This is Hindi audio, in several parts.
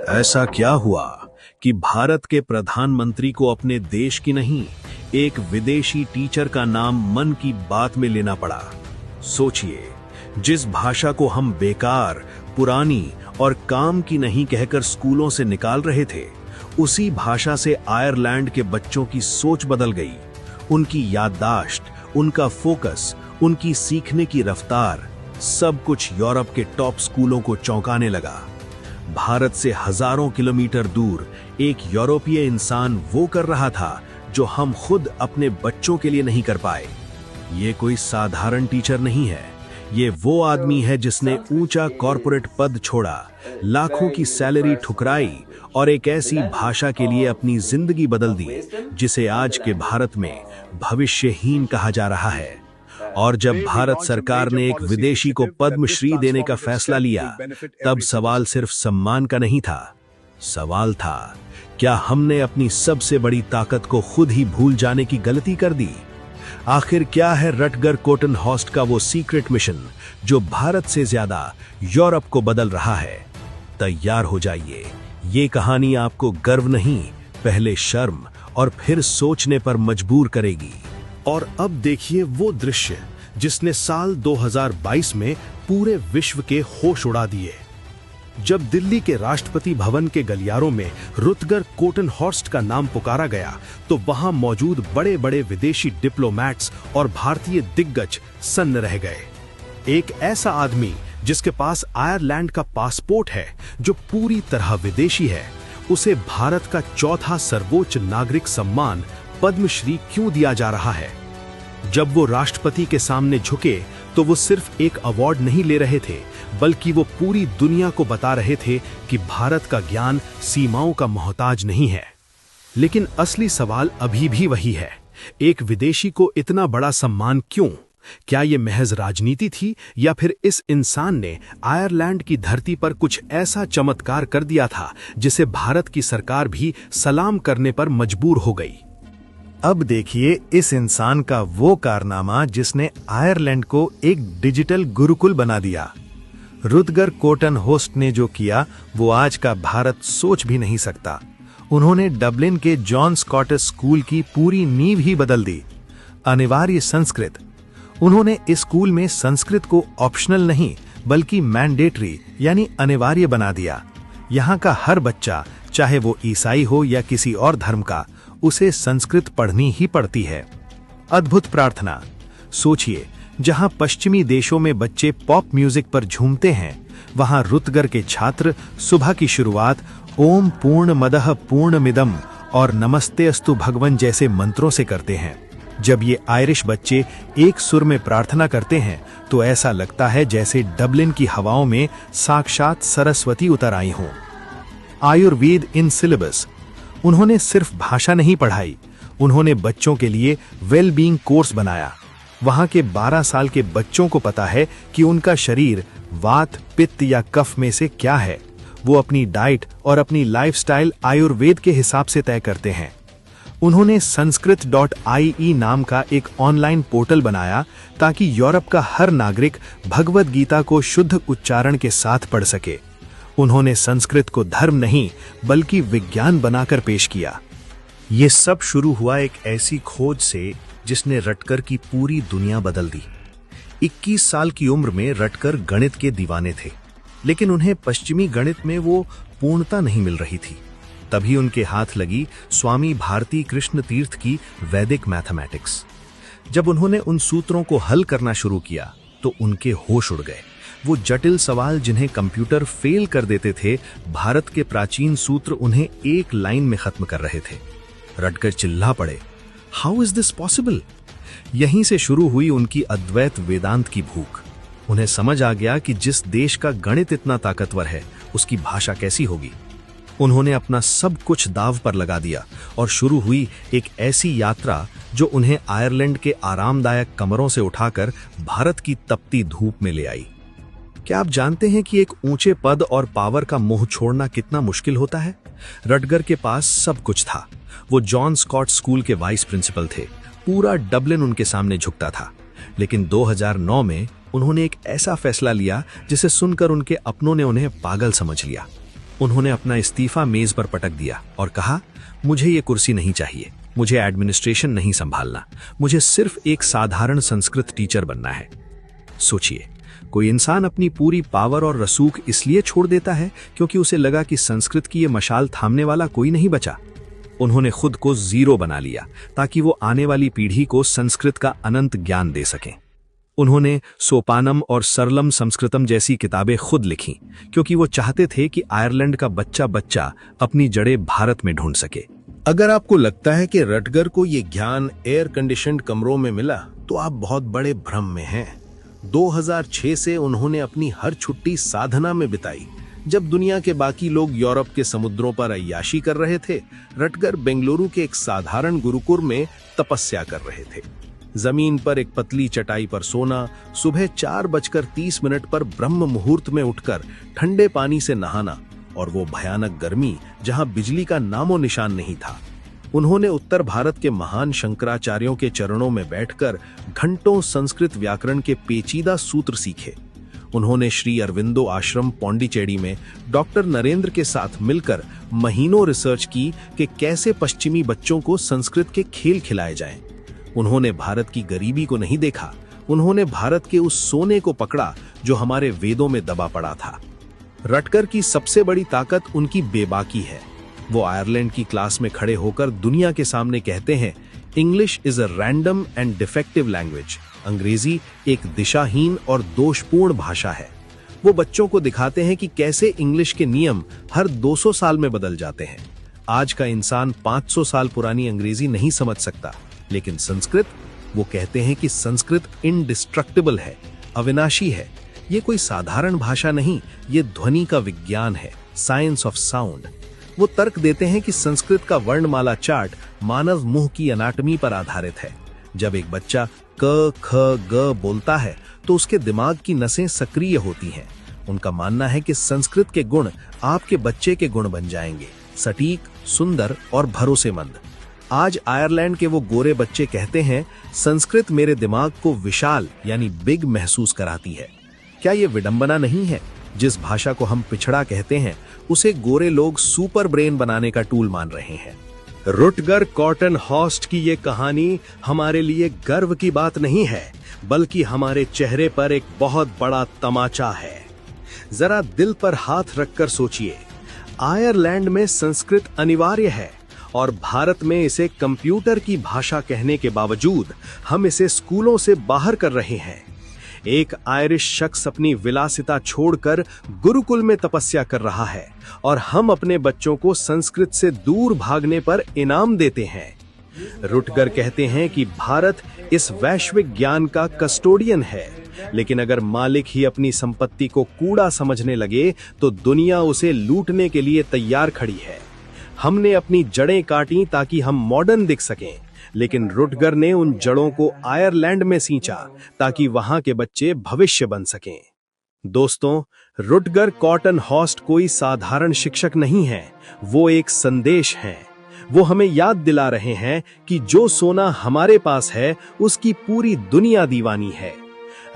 ऐसा क्या हुआ कि भारत के प्रधानमंत्री को अपने देश की नहीं, एक विदेशी टीचर का नाम मन की बात में लेना पड़ा? सोचिए, जिस भाषा को हम बेकार, पुरानी और काम की नहीं कहकर स्कूलों से निकाल रहे थे, उसी भाषा से आयरलैंड के बच्चों की सोच बदल गई। उनकी याददाश्त, उनका फोकस, उनकी सीखने की रफ्तार, सब कुछ यूरोप के टॉप स्कूलों को चौंकाने लगा। भारत से हजारों किलोमीटर दूर एक यूरोपीय इंसान वो कर रहा था जो हम खुद अपने बच्चों के लिए नहीं कर पाए। ये कोई साधारण टीचर नहीं है, ये वो आदमी है जिसने ऊंचा कॉर्पोरेट पद छोड़ा, लाखों की सैलरी ठुकराई और एक ऐसी भाषा के लिए अपनी जिंदगी बदल दी जिसे आज के भारत में भविष्यहीन कहा जा रहा है। और जब भारत सरकार ने एक विदेशी को पद्मश्री देने का फैसला लिया, तब सवाल सिर्फ सम्मान का नहीं था। सवाल था, क्या हमने अपनी सबसे बड़ी ताकत को खुद ही भूल जाने की गलती कर दी? आखिर क्या है रटगर कोटनहॉर्स्ट का वो सीक्रेट मिशन जो भारत से ज्यादा यूरोप को बदल रहा है? तैयार हो जाइए, ये कहानी आपको गर्व नहीं, पहले शर्म और फिर सोचने पर मजबूर करेगी। और अब देखिए वो दृश्य जिसने साल 2022 में पूरे विश्व के होश उड़ा दिए। जब दिल्ली के राष्ट्रपति भवन के गलियारों में रुतगर कोटनहॉर्स्ट का नाम पुकारा गया, तो वहां मौजूद बड़े बड़े विदेशी डिप्लोमैट्स और भारतीय दिग्गज सन्न रह गए। एक ऐसा आदमी जिसके पास आयरलैंड का पासपोर्ट है, जो पूरी तरह विदेशी है, उसे भारत का चौथा सर्वोच्च नागरिक सम्मान पद्मश्री क्यों दिया जा रहा है? जब वो राष्ट्रपति के सामने झुके तो वो सिर्फ एक अवार्ड नहीं ले रहे थे, बल्कि वो पूरी दुनिया को बता रहे थे कि भारत का ज्ञान सीमाओं का मोहताज नहीं है। लेकिन असली सवाल अभी भी वही है, एक विदेशी को इतना बड़ा सम्मान क्यों? क्या ये महज राजनीति थी, या फिर इस इंसान ने आयरलैंड की धरती पर कुछ ऐसा चमत्कार कर दिया था जिसे भारत की सरकार भी सलाम करने पर मजबूर हो गई? अब देखिए इस इंसान का वो कारनामा जिसने आयरलैंड को एक डिजिटल गुरुकुल बना दिया। रुतगर कोटनहॉर्स्ट ने जो किया वो आज का भारत सोच भी नहीं सकता। उन्होंने डबलिन के जॉन स्कॉटिश स्कूल की पूरी नींव ही बदल दी। अनिवार्य संस्कृत। उन्होंने इस स्कूल में संस्कृत को ऑप्शनल नहीं बल्कि मैंडेटरी यानी अनिवार्य बना दिया। यहाँ का हर बच्चा, चाहे वो ईसाई हो या किसी और धर्म का, उसे संस्कृत पढ़नी ही पड़ती है। अद्भुत प्रार्थना। सोचिए, जहां पश्चिमी देशों में बच्चे पॉप म्यूजिक पर झूमते हैं, वहां रुतगर के छात्र सुबह की शुरुआत ओम पूर्णमदः पूर्णमिदं और नमस्ते अस्तु भगवन जैसे मंत्रों से करते हैं। जब ये आयरिश बच्चे एक सुर में प्रार्थना करते हैं तो ऐसा लगता है जैसे डबलिन की हवाओं में साक्षात सरस्वती उतर आई हों। Ayurveda in syllabus. उन्होंने सिर्फ भाषा नहीं पढ़ाई, उन्होंने बच्चों के लिए वेल बीइंग कोर्स बनाया। वहां के 12 साल के बच्चों को पता है कि उनका शरीर वात, पित्त या कफ में से क्या है। वो अपनी डाइट और अपनी लाइफस्टाइल आयुर्वेद के हिसाब से तय करते हैं। उन्होंने sanskrit.ie नाम का एक ऑनलाइन पोर्टल बनाया ताकि यूरोप का हर नागरिक भगवद गीता को शुद्ध उच्चारण के साथ पढ़ सके। उन्होंने संस्कृत को धर्म नहीं बल्कि विज्ञान बनाकर पेश किया। ये सब शुरू हुआ एक ऐसी खोज से जिसने रटकर की पूरी दुनिया बदल दी। 21 साल की उम्र में रटकर गणित के दीवाने थे, लेकिन उन्हें पश्चिमी गणित में वो पूर्णता नहीं मिल रही थी। तभी उनके हाथ लगी स्वामी भारती कृष्ण तीर्थ की वैदिक मैथमेटिक्स। जब उन्होंने उन सूत्रों को हल करना शुरू किया तो उनके होश उड़ गए। वो जटिल सवाल जिन्हें कंप्यूटर फेल कर देते थे, भारत के प्राचीन सूत्र उन्हें एक लाइन में खत्म कर रहे थे। रटकर चिल्ला पड़े, हाउ इज दिस पॉसिबल? यहीं से शुरू हुई उनकी अद्वैत वेदांत की भूख। उन्हें समझ आ गया कि जिस देश का गणित इतना ताकतवर है, उसकी भाषा कैसी होगी। उन्होंने अपना सब कुछ दांव पर लगा दिया और शुरू हुई एक ऐसी यात्रा जो उन्हें आयरलैंड के आरामदायक कमरों से उठाकर भारत की तपती धूप में ले आई। क्या आप जानते हैं कि एक ऊंचे पद और पावर का मोह छोड़ना कितना मुश्किल होता है? रटगर के पास सब कुछ था। वो जॉन स्कॉट स्कूल के वाइस प्रिंसिपल थे। पूरा डबलिन उनके सामने झुकता था। लेकिन 2009 में उन्होंने एक ऐसा फैसला लिया जिसे सुनकर उनके अपनों ने उन्हें पागल समझ लिया। उन्होंने अपना इस्तीफा मेज पर पटक दिया और कहा, मुझे ये कुर्सी नहीं चाहिए, मुझे एडमिनिस्ट्रेशन नहीं संभालना, मुझे सिर्फ एक साधारण संस्कृत टीचर बनना है। सोचिए, कोई इंसान अपनी पूरी पावर और रसूख इसलिए छोड़ देता है क्योंकि उसे लगा कि संस्कृत की ये मशाल थामने वाला कोई नहीं बचा। उन्होंने खुद को जीरो बना लिया ताकि वो आने वाली पीढ़ी को संस्कृत का अनंत ज्ञान दे सकें। उन्होंने सोपानम और सरलम संस्कृतम जैसी किताबें खुद लिखीं क्योंकि वो चाहते थे कि आयरलैंड का बच्चा बच्चा अपनी जड़ें भारत में ढूंढ सके। अगर आपको लगता है कि रटगर को ये ज्ञान एयर कंडीशन्ड कमरों में मिला तो आप बहुत बड़े भ्रम में हैं। 2006 से उन्होंने अपनी हर छुट्टी साधना में बिताई। जब दुनिया के बाकी लोग यूरोप के समुद्रों पर अय्याशी कर रहे थे, रटगर बेंगलुरु के एक साधारण गुरुकुल में तपस्या कर रहे थे। जमीन पर एक पतली चटाई पर सोना, सुबह 4:30 पर ब्रह्म मुहूर्त में उठकर ठंडे पानी से नहाना और वो भयानक गर्मी जहां बिजली का नामो निशान नहीं था। उन्होंने उत्तर भारत के महान शंकराचार्यों के चरणों में बैठकर घंटों संस्कृत व्याकरण के पेचीदा सूत्र सीखे। उन्होंने श्री अरविंदो आश्रम पौंडीचेरी में डॉक्टर नरेंद्र के साथ मिलकर महीनों रिसर्च की कि कैसे पश्चिमी बच्चों को संस्कृत के खेल खिलाए जाएं। उन्होंने भारत की गरीबी को नहीं देखा, उन्होंने भारत के उस सोने को पकड़ा जो हमारे वेदों में दबा पड़ा था। रटगर की सबसे बड़ी ताकत उनकी बेबाकी है। वो आयरलैंड की क्लास में खड़े होकर दुनिया के सामने कहते हैं, English is a random and defective language. अंग्रेजी एक दिशाहीन और दोषपूर्ण भाषा है। वो बच्चों को दिखाते हैं कि कैसे इंग्लिश के नियम हर 200 साल में बदल जाते हैं। आज का इंसान 500 साल पुरानी अंग्रेजी नहीं समझ सकता, लेकिन संस्कृत, वो कहते हैं कि संस्कृत इनडिस्ट्रक्टिबल है, अविनाशी है। ये कोई साधारण भाषा नहीं, ये ध्वनि का विज्ञान है, साइंस ऑफ साउंड। वो तर्क देते हैं कि संस्कृत का वर्णमाला चार्ट मानव मुंह की एनाटॉमी पर आधारित है। जब एक बच्चा क, ख, ग बोलता है तो उसके दिमाग की नसें सक्रिय होती हैं। उनका मानना है कि संस्कृत के गुण आपके बच्चे के गुण बन जाएंगे, सटीक, सुंदर और भरोसेमंद। आज आयरलैंड के वो गोरे बच्चे कहते हैं, संस्कृत मेरे दिमाग को विशाल यानी बिग महसूस कराती है। क्या ये विडंबना नहीं है? जिस भाषा को हम पिछड़ा कहते हैं, उसे गोरे लोग सुपर ब्रेन बनाने का टूल मान रहे हैं। रुटगर कॉटन हॉस्ट की ये कहानी हमारे लिए गर्व की बात नहीं है, बल्कि हमारे चेहरे पर एक बहुत बड़ा तमाचा है। जरा दिल पर हाथ रखकर सोचिए, आयरलैंड में संस्कृत अनिवार्य है और भारत में इसे कंप्यूटर की भाषा कहने के बावजूद हम इसे स्कूलों से बाहर कर रहे हैं। एक आयरिश शख्स अपनी विलासिता छोड़कर गुरुकुल में तपस्या कर रहा है और हम अपने बच्चों को संस्कृत से दूर भागने पर इनाम देते हैं। रुटगर कहते हैं कि भारत इस वैश्विक ज्ञान का कस्टोडियन है, लेकिन अगर मालिक ही अपनी संपत्ति को कूड़ा समझने लगे तो दुनिया उसे लूटने के लिए तैयार खड़ी है। हमने अपनी जड़ें काटी ताकि हम मॉडर्न दिख सकें, लेकिन रुटगर ने उन जड़ों को आयरलैंड में सींचा ताकि वहां के बच्चे भविष्य बन सकें। दोस्तों, रुटगर कॉटन हॉस्ट कोई साधारण शिक्षक नहीं है, वो एक संदेश है। वो हमें याद दिला रहे हैं कि जो सोना हमारे पास है उसकी पूरी दुनिया दीवानी है।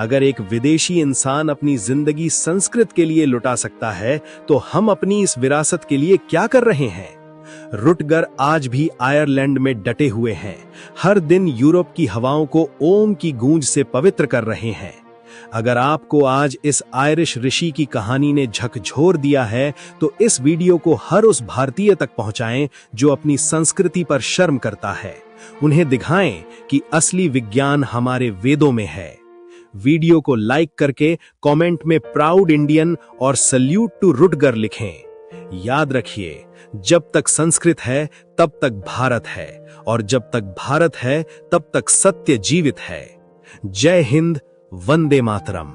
अगर एक विदेशी इंसान अपनी जिंदगी संस्कृत के लिए लुटा सकता है तो हम अपनी इस विरासत के लिए क्या कर रहे हैं? रुटगर आज भी आयरलैंड में डटे हुए हैं, हर दिन यूरोप की हवाओं को ओम की गूंज से पवित्र कर रहे हैं। अगर आपको आज इस आयरिश ऋषि की कहानी ने झकझोर दिया है तो इस वीडियो को हर उस भारतीय तक पहुंचाएं जो अपनी संस्कृति पर शर्म करता है। उन्हें दिखाएं कि असली विज्ञान हमारे वेदों में है। वीडियो को लाइक करके कमेंट में प्राउड इंडियन और सल्यूट टू रुटगर लिखें। याद रखिए, जब तक संस्कृत है तब तक भारत है, और जब तक भारत है तब तक सत्य जीवित है। जय हिंद, वंदे मातरम।